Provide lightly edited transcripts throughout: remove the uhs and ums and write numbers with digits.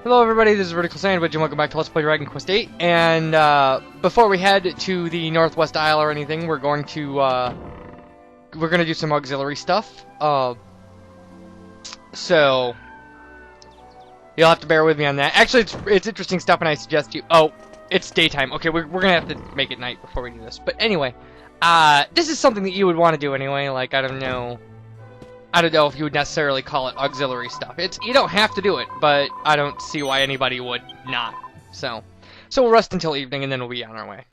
Hello everybody, this is VerticalSandwich and welcome back to Let's Play Dragon Quest VIII. And before we head to the Northwest Isle or anything, we're going to do some auxiliary stuff. So you'll have to bear with me on that. Actually, it's interesting stuff, and I suggest you. Oh, it's daytime. Okay, we're gonna have to make it night before we do this. But anyway, this is something that you would want to do anyway. Like I don't know if you would necessarily call it auxiliary stuff. You don't have to do it, but I don't see why anybody would not. So we'll rest until evening, and then we'll be on our way.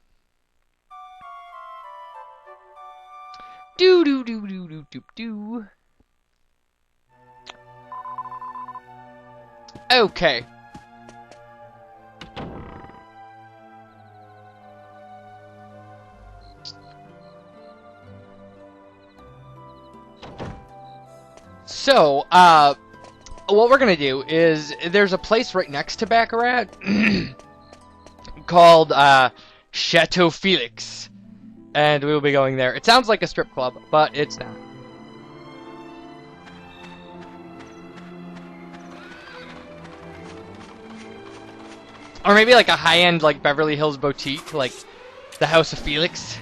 Do do do do do do do. Okay. So, what we're gonna do is, there's a place right next to Baccarat called, Chateau Felix, and we will be going there. It sounds like a strip club, but it's not. Or maybe like a high-end, like, Beverly Hills boutique, like the House of Felix.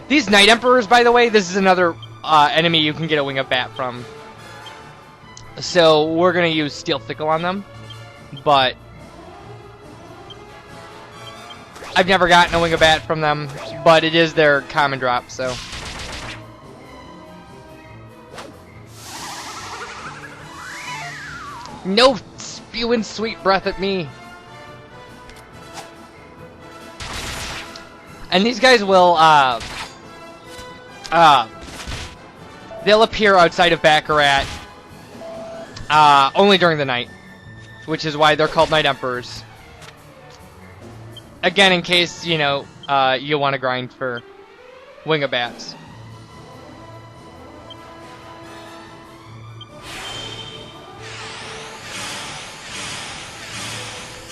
These Night Emperors, by the way, this is another enemy you can get a Wing of Bat from. So we're gonna use Steel Thickle on them, but I've never gotten a Wing of Bat from them, but it is their common drop, so. No spewing sweet breath at me. And these guys will, they'll appear outside of Baccarat only during the night, which is why they're called Night Emperors. Again, in case, you know, you want to grind for Wing of Bats.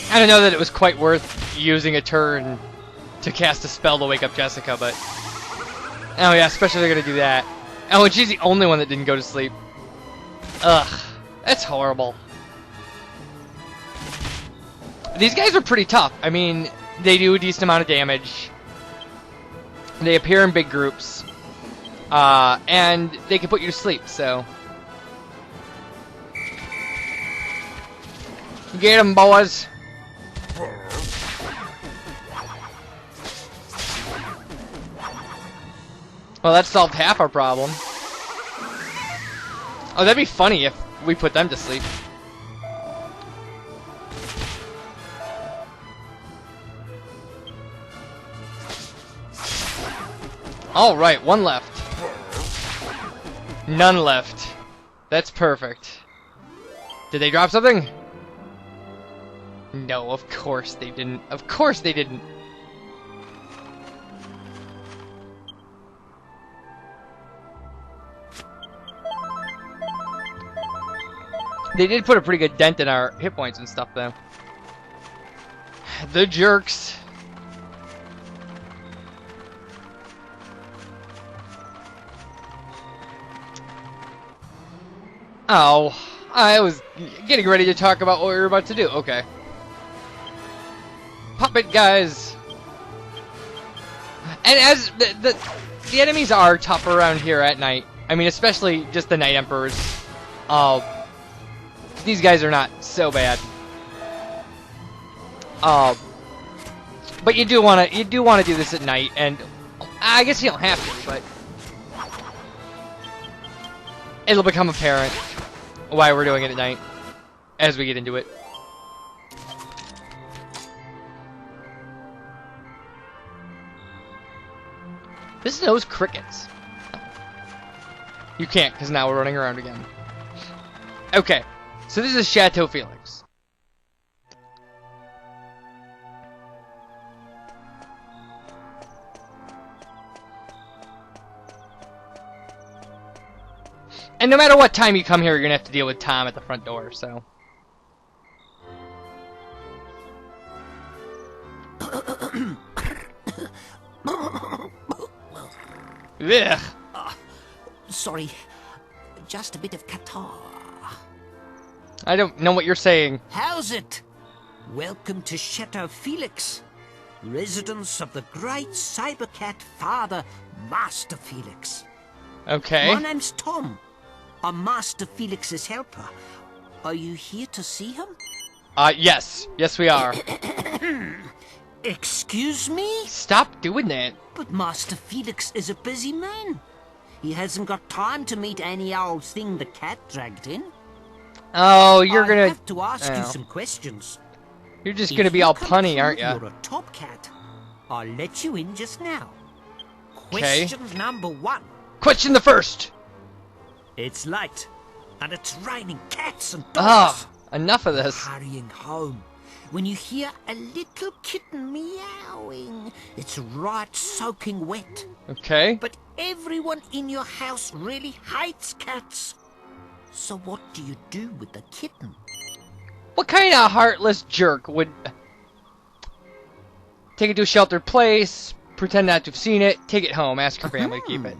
I don't know that it was quite worth using a turn to cast a spell to wake up Jessica, but oh yeah, especially they're gonna do that. Oh, and she's the only one that didn't go to sleep. Ugh, that's horrible. These guys are pretty tough. I mean, they do a decent amount of damage. They appear in big groups. And they can put you to sleep, so. Get 'em, boys. Well, that solved half our problem. Oh, that'd be funny if we put them to sleep. Alright, one left. None left. That's perfect. Did they drop something? No, of course they didn't. Of course they didn't. They did put a pretty good dent in our hit points and stuff, though. The jerks. Oh, I was getting ready to talk about what we were about to do. Okay. Puppet guys. And as the enemies are tough around here at night. I mean, especially just the Night Emperors. These guys are not so bad. But you do want to do this at night, and I guess you don't have to, but it'll become apparent why we're doing it at night as we get into it. This knows crickets. You can't, because now we're running around again. Okay. So this is Chateau Felix. And no matter what time you come here, you're gonna have to deal with Tom at the front door, so. Ugh. Sorry, just a bit of catarrh. I don't know what you're saying. How's it? Welcome to Chateau Felix, residence of the great saber cat father, Master Felix. Okay. My name's Tom. I'm Master Felix's helper. Are you here to see him? Yes. Yes, we are. Excuse me? Stop doing that. But Master Felix is a busy man. He hasn't got time to meet any old thing the cat dragged in. Oh, you're gonna... I have to ask you some questions. You're just gonna be all punny, aren't you? You're a top cat. I'll let you in just now. Question number 1. Question the first. It's late, and it's raining cats and dogs. Ah, enough of this. Hurrying home. When you hear a little kitten meowing, it's right soaking wet. Okay. But everyone in your house really hates cats. So what do you do with the kitten? What kind of heartless jerk would take it to a sheltered place, pretend not to have seen it, take it home, ask her family to keep it?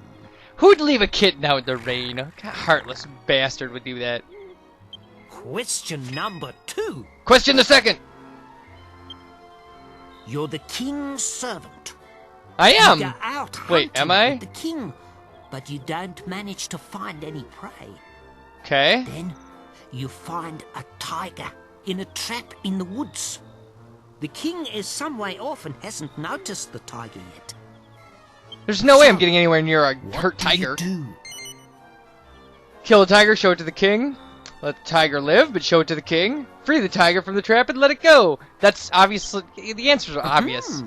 Who'd leave a kitten out in the rain? What kind of heartless bastard would do that? Question number 2. Question the second. You're the king's servant. I am. You go out Wait, am I? with the king, but you don't manage to find any prey. Okay. Then you find a tiger in a trap in the woods. The king is some way off and hasn't noticed the tiger yet. There's no way I'm getting anywhere near a hurt What tiger. do you do? Kill the tiger, show it to the king. Let the tiger live, but show it to the king. Free the tiger from the trap and let it go. That's obviously... The answers are obvious.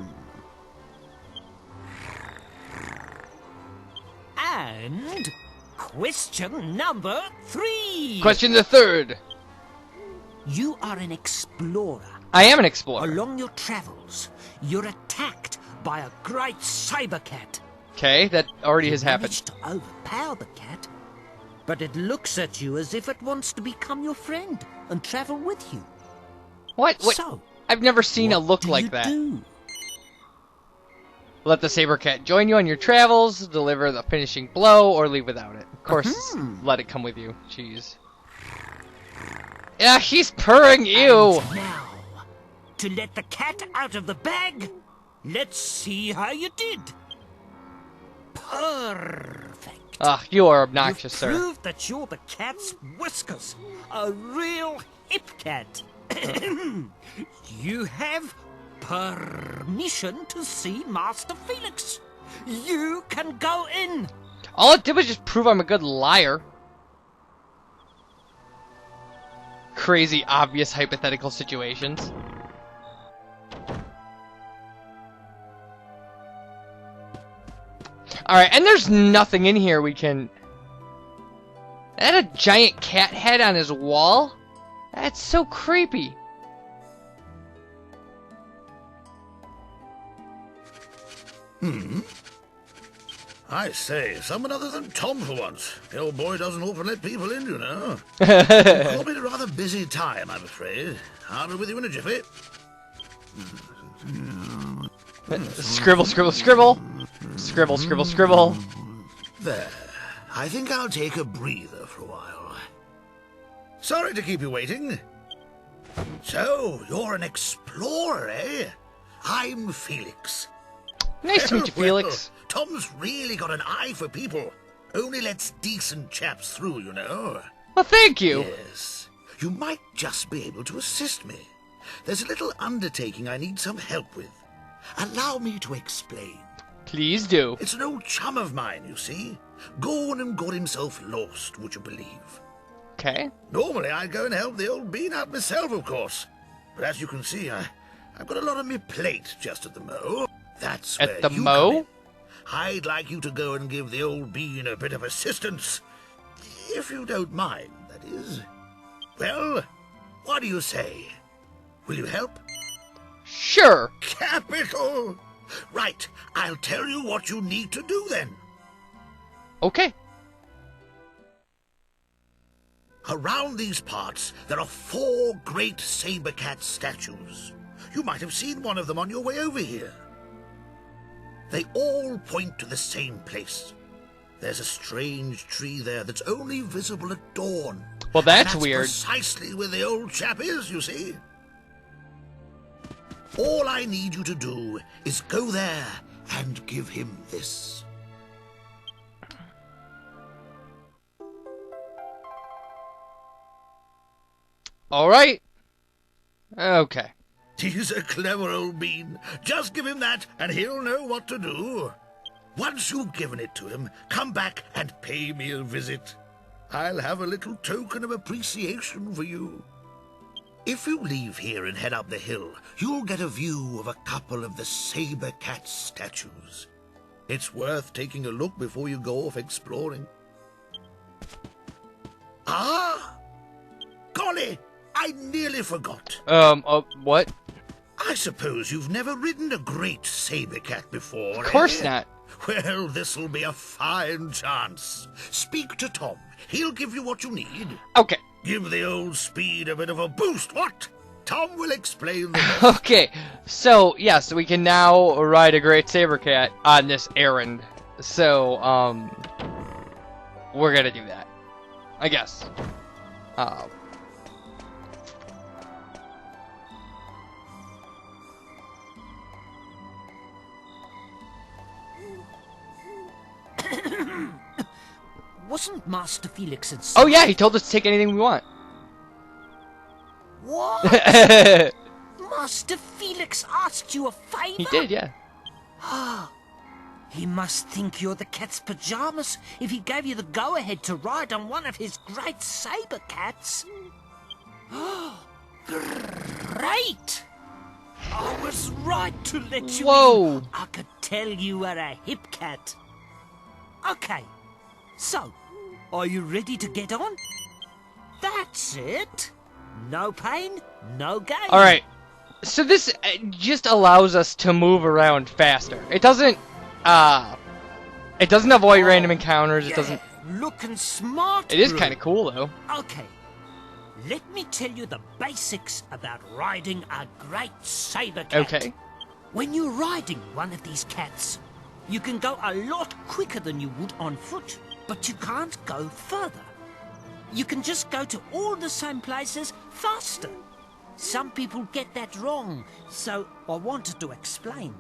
And question number 3. Question the third. You are an explorer. I am an explorer. Along your travels, you're attacked by a great saber cat. Okay, that already has You happened. manage to overpower the cat, but it looks at you as if it wants to become your friend and travel with you. What? So, I've never seen a what look do like you that. do? Let the saber cat join you on your travels, deliver the finishing blow, or leave without it. Of course, let it come with you. Jeez. Yeah, he's purring you. And now, to let the cat out of the bag, let's see how you did. Perfect. Ah, you are obnoxious, You've sir. proved that you're the cat's whiskers, a real hip cat. You have permission to see Master Felix. You can go in. All it did was just prove I'm a good liar. Crazy, obvious, hypothetical situations. Alright, and there's nothing in here we can... That a giant cat head on his wall? That's so creepy. I say, someone other than Tom for once. The old boy doesn't often let people in, you know. Called me a rather busy time, I'm afraid. I'll be with you in a jiffy. Scribble, scribble, scribble. Scribble, scribble, scribble. There. I think I'll take a breather for a while. Sorry to keep you waiting. So, you're an explorer, eh? I'm Felix. Nice to meet you, Felix. Well, Tom's really got an eye for people. Only lets decent chaps through, you know. Well, thank you. Yes. You might just be able to assist me. There's a little undertaking I need some help with. Allow me to explain. Please do. It's an old chum of mine, you see. Gone and got himself lost, would you believe? Okay. Normally I'd go and help the old bean out myself, of course. But as you can see, I've got a lot on my plate just at the mo. That's where At the you mo? come in. I'd like you to go and give the old bean a bit of assistance. If you don't mind, that is. Well, what do you say? Will you help? Sure. Capital! Right, I'll tell you what you need to do then. Okay. Around these parts, there are 4 great saber cat statues. You might have seen one of them on your way over here. They all point to the same place. There's a strange tree there that's only visible at dawn. Well, that's And weird. Precisely where the old chap is, you see. All I need you to do is go there and give him this. All right. Okay. He's a clever old bean. Just give him that and he'll know what to do. Once you've given it to him, come back and pay me a visit. I'll have a little token of appreciation for you. If you leave here and head up the hill, you'll get a view of a couple of the saber cat statues. It's worth taking a look before you go off exploring. Ah! Golly! I nearly forgot. What? I suppose you've never ridden a great saber cat before, Of course eh? not. Well, this'll be a fine chance. Speak to Tom. He'll give you what you need. Okay. Give the old speed a bit of a boost, what? Tom will explain the rest. Okay. So, yes, we can now ride a great saber cat on this errand. So, we're gonna do that. I guess. Wasn't Master Felix inside? Oh yeah, he told us to take anything we want. What? Master Felix asked you a favor? He did, yeah. He must think you're the cat's pajamas if he gave you the go-ahead to ride on one of his great saber cats. Great! I was right to let you Whoa. in. I could tell you were a hip cat. Okay, so, are you ready to get on? That's it. No pain, no gain. Alright. So this just allows us to move around faster. It doesn't avoid random encounters. It doesn't. Looking smart. It is Brew. kind of cool though. Okay, let me tell you the basics about riding a great saber cat. Okay. When you're riding one of these cats, you can go a lot quicker than you would on foot, but you can't go further. You can just go to all the same places faster. Some people get that wrong, so I wanted to explain.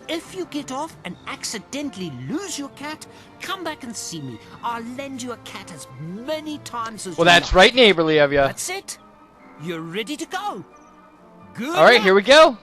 If you get off and accidentally lose your cat, come back and see me. I'll lend you a cat as many times as Well, you that's like. right neighborly of you. That's it. You're ready to go. Good Alright, luck. here we go.